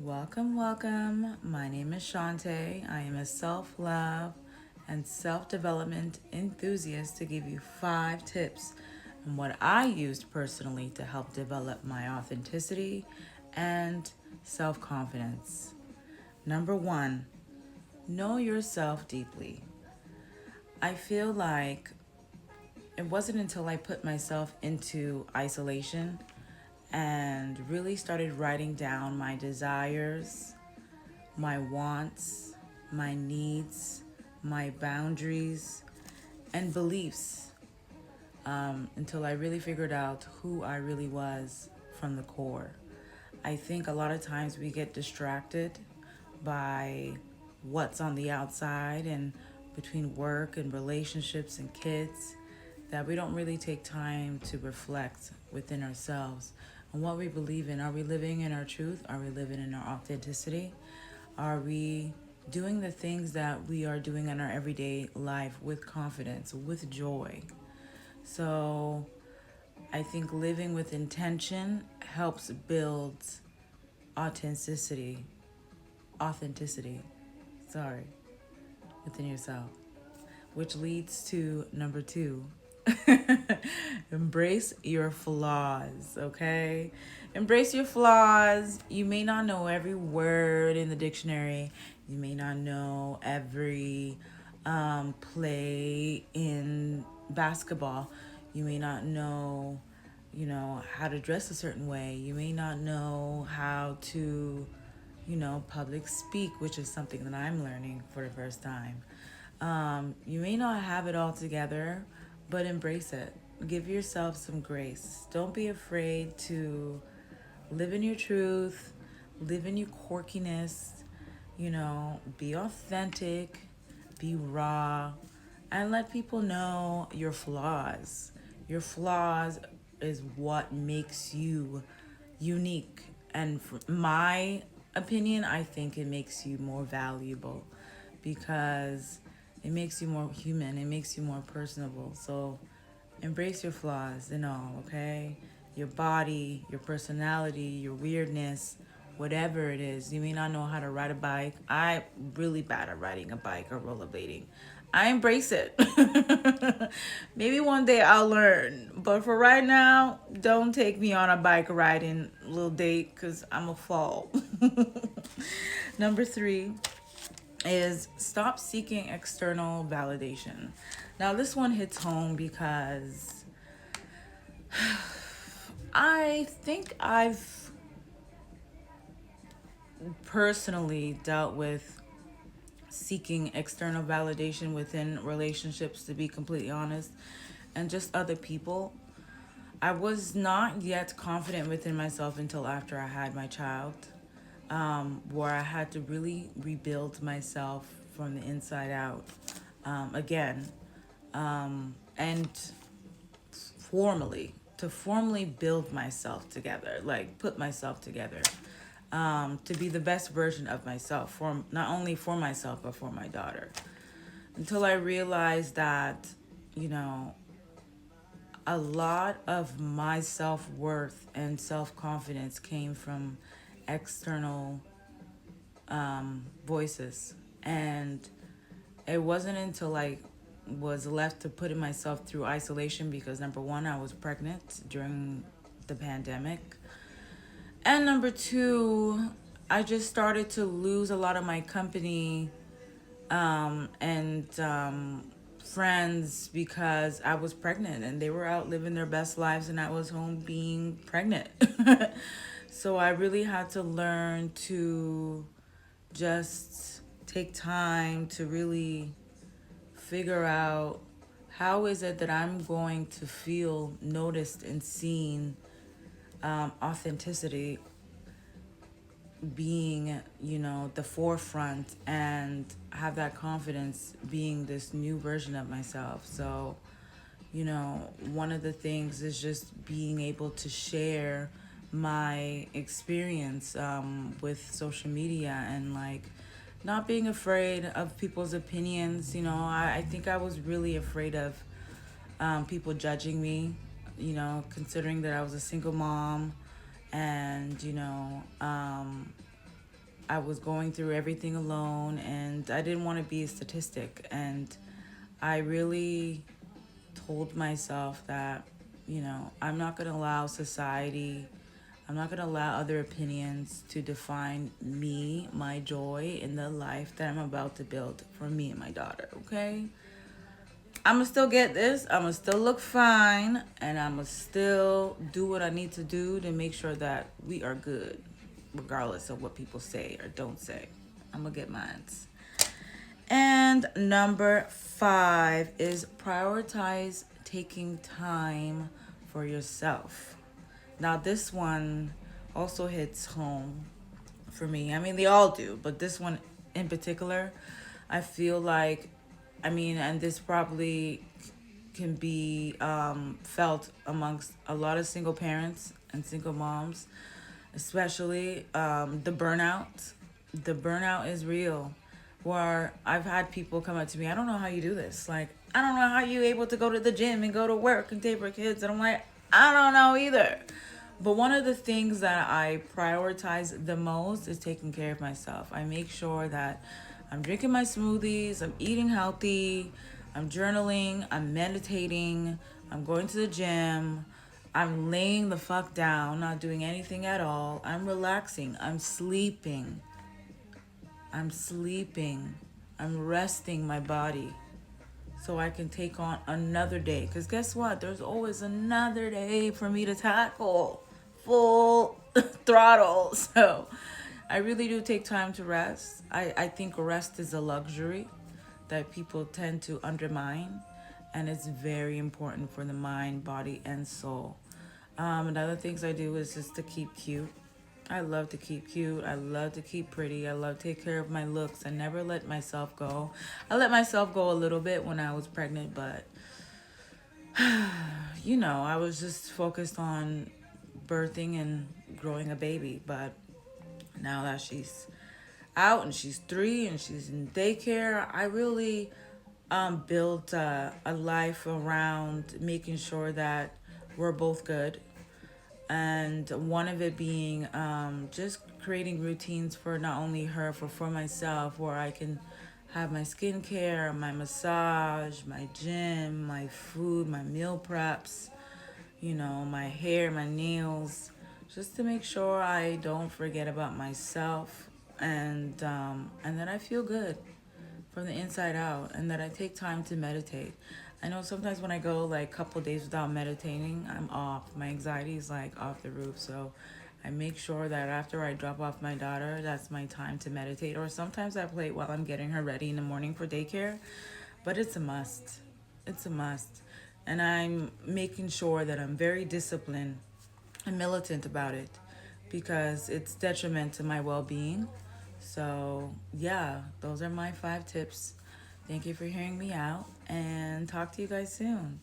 Welcome, welcome. My name is Shante. I am a self love and self development enthusiast to give you 5 tips on what I used personally to help develop my authenticity and self confidence. Number 1, know yourself deeply. I feel like it wasn't until I put myself into isolation and really started writing down my desires, my wants, my needs, my boundaries, and beliefs until I really figured out who I really was from the core. I think a lot of times we get distracted by what's on the outside and between work and relationships and kids that we don't really take time to reflect within ourselves on what we believe in. Are we living in our truth? Are we living in our authenticity? Are we doing the things that we are doing in our everyday life with confidence, with joy? So I think living with intention helps build authenticity, authenticity, sorry, within yourself, which leads to number 2. Embrace your flaws, okay? Embrace your flaws. You may not know every word in the dictionary. You may not know every play in basketball. You may not know, how to dress a certain way. You may not know how to, public speak, which is something that I'm learning for the first time. You may not have it all together, but embrace it. Give yourself some grace. Don't be afraid to live in your truth, live in your quirkiness, be authentic, be raw, and let people know your flaws. Your flaws is what makes you unique. And from my opinion, I think it makes you more valuable because it makes you more human, it makes you more personable. So embrace your flaws and all, okay? Your body, your personality, your weirdness, whatever it is. You may not know how to ride a bike. I'm really bad at riding a bike or rollerblading. I embrace it. Maybe one day I'll learn. But for right now, don't take me on a bike riding little date because I'm a fall. Number 3 is stop seeking external validation. Now, this one hits home because I think I've personally dealt with seeking external validation within relationships, to be completely honest, and just other people. I was not yet confident within myself until after I had my child, where I had to really rebuild myself from the inside out again, and formally build myself together, like put myself together, to be the best version of myself, for not only for myself but for my daughter. Until I realized that, you know, a lot of my self-worth and self-confidence came from external voices. And it wasn't until I was left to putting myself through isolation because number 1, I was pregnant during the pandemic. And number 2, I just started to lose a lot of my company and friends because I was pregnant and they were out living their best lives and I was home being pregnant. So I really had to learn to just take time to really figure out how is it that I'm going to feel noticed and seen, authenticity being, the forefront, and have that confidence being this new version of myself. So, one of the things is just being able to share my experience with social media and like not being afraid of people's opinions. I think I was really afraid of people judging me, considering that I was a single mom and, I was going through everything alone, and I didn't want to be a statistic. And I really told myself that, I'm not going to allow society, I'm not going to allow other opinions to define me, my joy in the life that I'm about to build for me and my daughter, okay? I'm going to still get this. I'm going to still look fine. And I'm going to still do what I need to do to make sure that we are good, regardless of what people say or don't say. I'm going to get mine. And number 5 is prioritize taking time for yourself. Now, this one also hits home for me. I mean, they all do, but this one in particular, I feel like, and this probably can be felt amongst a lot of single parents and single moms, especially the burnout. The burnout is real. Where I've had people come up to me, I don't know how you do this. Like, I don't know how you able to go to the gym and go to work and take care of kids. And I'm like, I don't know either. But one of the things that I prioritize the most is taking care of myself. I make sure that I'm drinking my smoothies, I'm eating healthy, I'm journaling, I'm meditating, I'm going to the gym, I'm laying the fuck down, not doing anything at all, I'm relaxing, I'm sleeping. I'm resting my body so I can take on another day. Because guess what? There's always another day for me to tackle full throttle. So I really do take time to rest. I think rest is a luxury that people tend to undermine. And it's very important for the mind, body, and soul. And other things I do is just to keep cute. I love to keep cute. I love to keep pretty. I love to take care of my looks. I never let myself go. I let myself go a little bit when I was pregnant, but I was just focused on birthing and growing a baby. But now that she's out and she's 3 and she's in daycare, I really built a life around making sure that we're both good, and one of it being just creating routines for not only her, for myself, where I can have my skincare, my massage, my gym, my food, my meal preps, my hair, my nails, just to make sure I don't forget about myself, and that I feel good from the inside out, and that I take time to meditate. I know sometimes when I go like a couple days without meditating, I'm off. My anxiety is like off the roof. So I make sure that after I drop off my daughter, that's my time to meditate. Or sometimes I play it while I'm getting her ready in the morning for daycare. But it's a must. It's a must. And I'm making sure that I'm very disciplined and militant about it, because it's detriment to my well-being. So yeah, those are my 5 tips. Thank you for hearing me out, and talk to you guys soon.